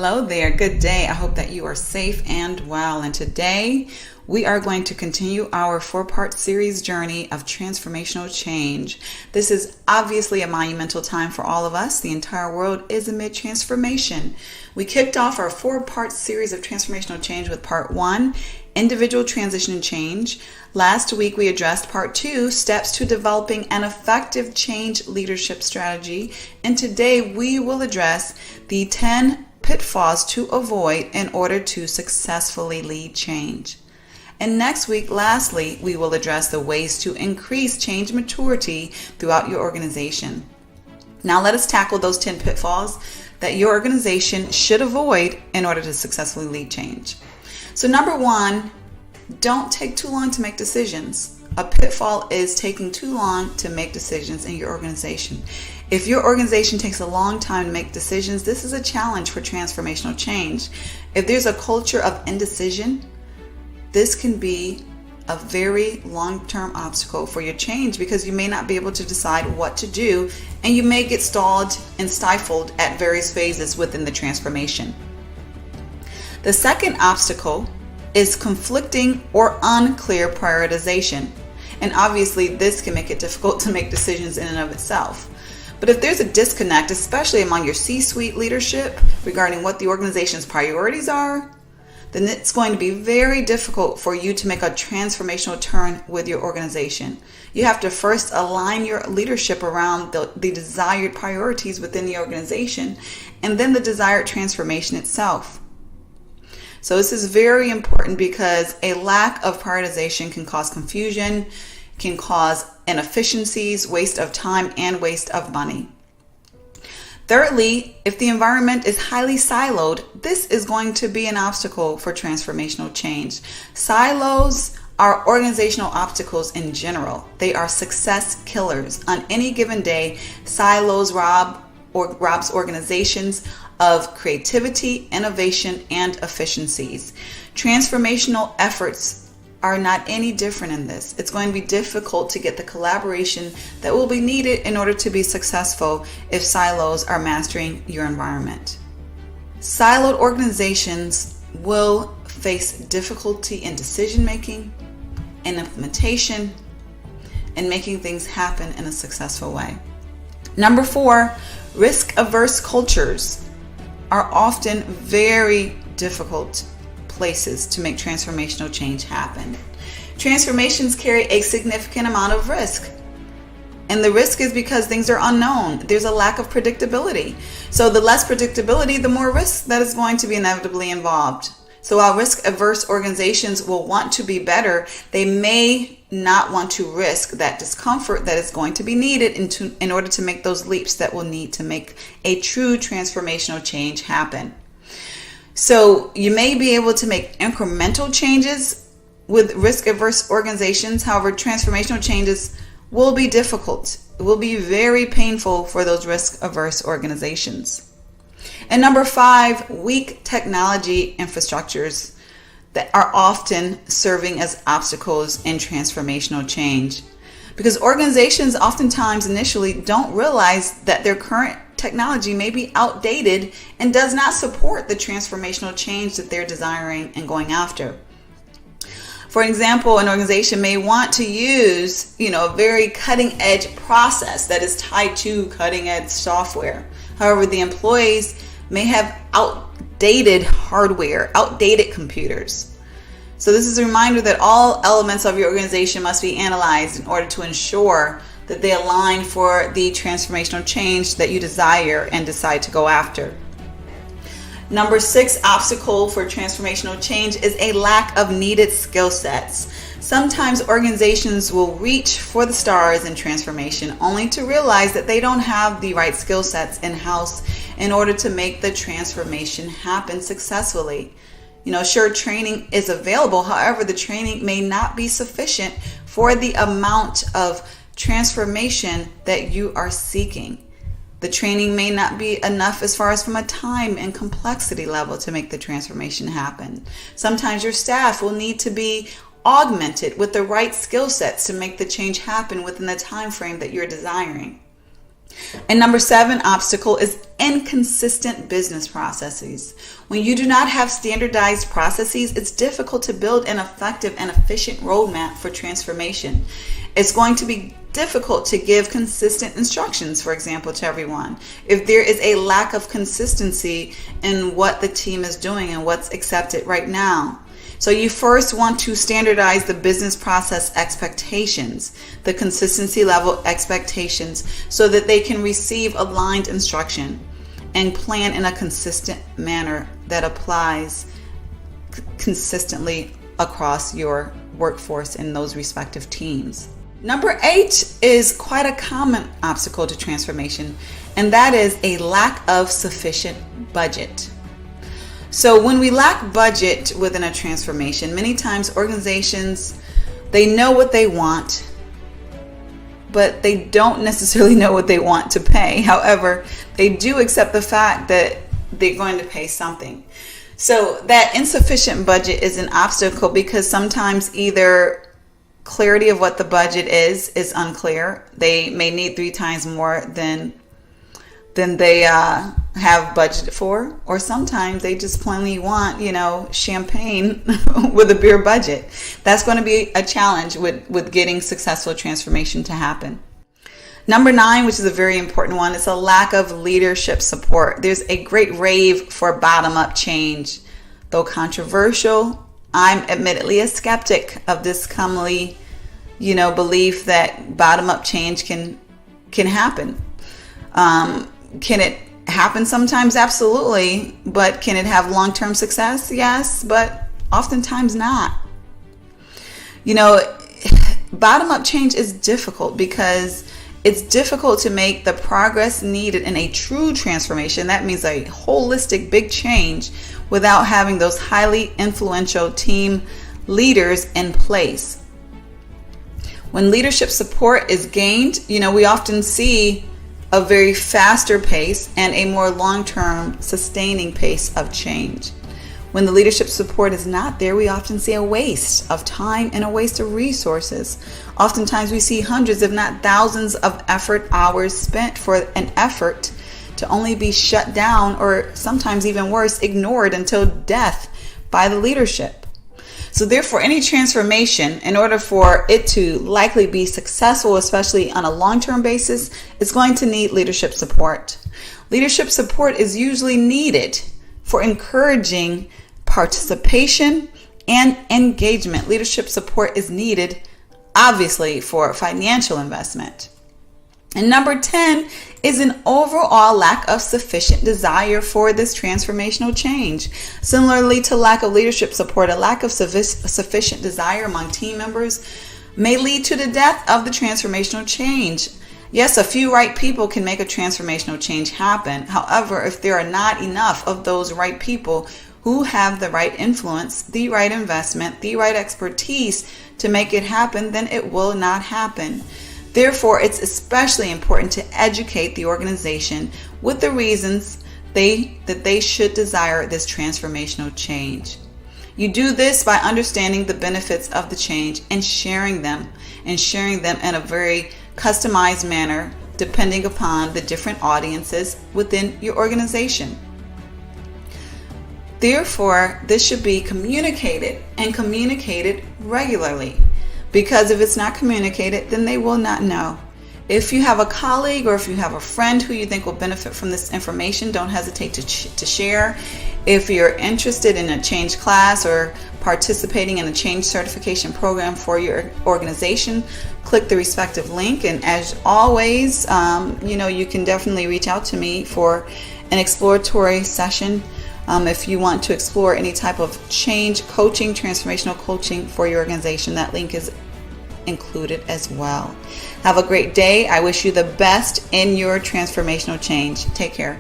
Hello there. Good day. I hope that you are safe and well. And today we are going to continue our 4-part series journey of transformational change. This is obviously a monumental time for all of us. The entire world is amid transformation. We kicked off our 4-part series of transformational change with part 1, individual transition and change. Last week we addressed part 2, steps to developing an effective change leadership strategy. And today we will address the 10 pitfalls to avoid in order to successfully lead change. And next week, lastly, we will address the ways to increase change maturity throughout your organization. Now let us tackle those 10 pitfalls that your organization should avoid in order to successfully lead change. So number 1, don't take too long to make decisions. A pitfall is taking too long to make decisions in your organization. If your organization takes a long time to make decisions, this is a challenge for transformational change. If there's a culture of indecision, this can be a very long-term obstacle for your change because you may not be able to decide what to do and you may get stalled and stifled at various phases within the transformation. The second obstacle is conflicting or unclear prioritization. And obviously this can make it difficult to make decisions in and of itself. But if there's a disconnect, especially among your C-suite leadership regarding what the organization's priorities are, then it's going to be very difficult for you to make a transformational turn with your organization. You have to first align your leadership around the desired priorities within the organization and then the desired transformation itself. So this is very important because a lack of prioritization can cause confusion, can cause inefficiencies, waste of time, and waste of money. Thirdly, if the environment is highly siloed, this is going to be an obstacle for transformational change. Silos are organizational obstacles in general. They are success killers. On any given day, silos robs organizations of creativity, innovation, and efficiencies. Transformational efforts are not any different in this. It's going to be difficult to get the collaboration that will be needed in order to be successful if silos are mastering your environment. Siloed organizations will face difficulty in decision making and implementation and making things happen in a successful way. Number 4, risk-averse cultures are often very difficult places to make transformational change happen. Transformations carry a significant amount of risk. And the risk is because things are unknown. There's a lack of predictability. So the less predictability, the more risk that is going to be inevitably involved. So while risk-averse organizations will want to be better, they may not want to risk that discomfort that is going to be needed in order to make those leaps that will need to make a true transformational change happen. So you may be able to make incremental changes with risk-averse organizations. However, transformational changes will be difficult. It will be very painful for those risk-averse organizations. And number 5, weak technology infrastructures that are often serving as obstacles in transformational change. Because organizations oftentimes initially don't realize that their current technology may be outdated and does not support the transformational change that they're desiring and going after. For example, an organization may want to use, a very cutting edge process that is tied to cutting edge software. However, the employees may have outdated hardware, outdated computers. So this is a reminder that all elements of your organization must be analyzed in order to ensure that they align for the transformational change that you desire and decide to go after. Number 6 obstacle for transformational change is a lack of needed skill sets. Sometimes organizations will reach for the stars in transformation only to realize that they don't have the right skill sets in-house in order to make the transformation happen successfully. Sure, training is available. However, the training may not be sufficient for the amount of transformation that you are seeking. The training may not be enough as far as from a time and complexity level to make the transformation happen. Sometimes your staff will need to be augmented with the right skill sets to make the change happen within the time frame that you're desiring. And number 7 obstacle is inconsistent business processes. When you do not have standardized processes, it's difficult to build an effective and efficient roadmap for transformation. It's going to be difficult to give consistent instructions, for example, to everyone, if there is a lack of consistency in what the team is doing and what's accepted right now. So you first want to standardize the business process expectations, the consistency level expectations, so that they can receive aligned instruction and plan in a consistent manner that applies consistently across your workforce in those respective teams. Number 8 is quite a common obstacle to transformation, and that is a lack of sufficient budget. So when we lack budget within a transformation, many times organizations, they know what they want, but they don't necessarily know what they want to pay. However, they do accept the fact that they're going to pay something. So that insufficient budget is an obstacle because sometimes either clarity of what the budget is unclear. They may need 3 times more than they have budgeted for, or sometimes they just plainly want, champagne with a beer budget. That's going to be a challenge with getting successful transformation to happen. Number 9, which is a very important one, is a lack of leadership support. There's a great rave for bottom-up change. Though controversial, I'm admittedly a skeptic of this commonly, belief that bottom-up change can happen. Can it happen sometimes? Absolutely. But can it have long-term success? Yes, but oftentimes not. Bottom-up change is difficult because it's difficult to make the progress needed in a true transformation. That means a holistic big change without having those highly influential team leaders in place. When leadership support is gained, we often see a very faster pace and a more long-term sustaining pace of change. When the leadership support is not there, we often see a waste of time and a waste of resources. Oftentimes we see hundreds, if not thousands, of effort hours spent for an effort to only be shut down, or sometimes even worse, ignored until death by the leadership. So therefore, any transformation, in order for it to likely be successful, especially on a long-term basis, is going to need leadership support. Leadership support is usually needed for encouraging participation and engagement. Leadership support is needed, obviously, for financial investment. And number 10 is an overall lack of sufficient desire for this transformational change. Similarly to lack of leadership support, a lack of sufficient desire among team members may lead to the death of the transformational change. Yes, a few right people can make a transformational change happen. However, if there are not enough of those right people who have the right influence, the right investment, the right expertise to make it happen, then it will not happen. Therefore, it's especially important to educate the organization with the reasons that they should desire this transformational change. You do this by understanding the benefits of the change and sharing them in a very customized manner depending upon the different audiences within your organization. Therefore, this should be communicated and communicated regularly, because if it's not communicated, then they will not know. If you have a colleague or if you have a friend who you think will benefit from this information, don't hesitate to share. If you're interested in a change class or participating in a change certification program for your organization, click the respective link. And as always, you can definitely reach out to me for an exploratory session if you want to explore any type of change coaching, transformational coaching for your organization. That link is included as well. Have a great day. I wish you the best in your transformational change. Take care.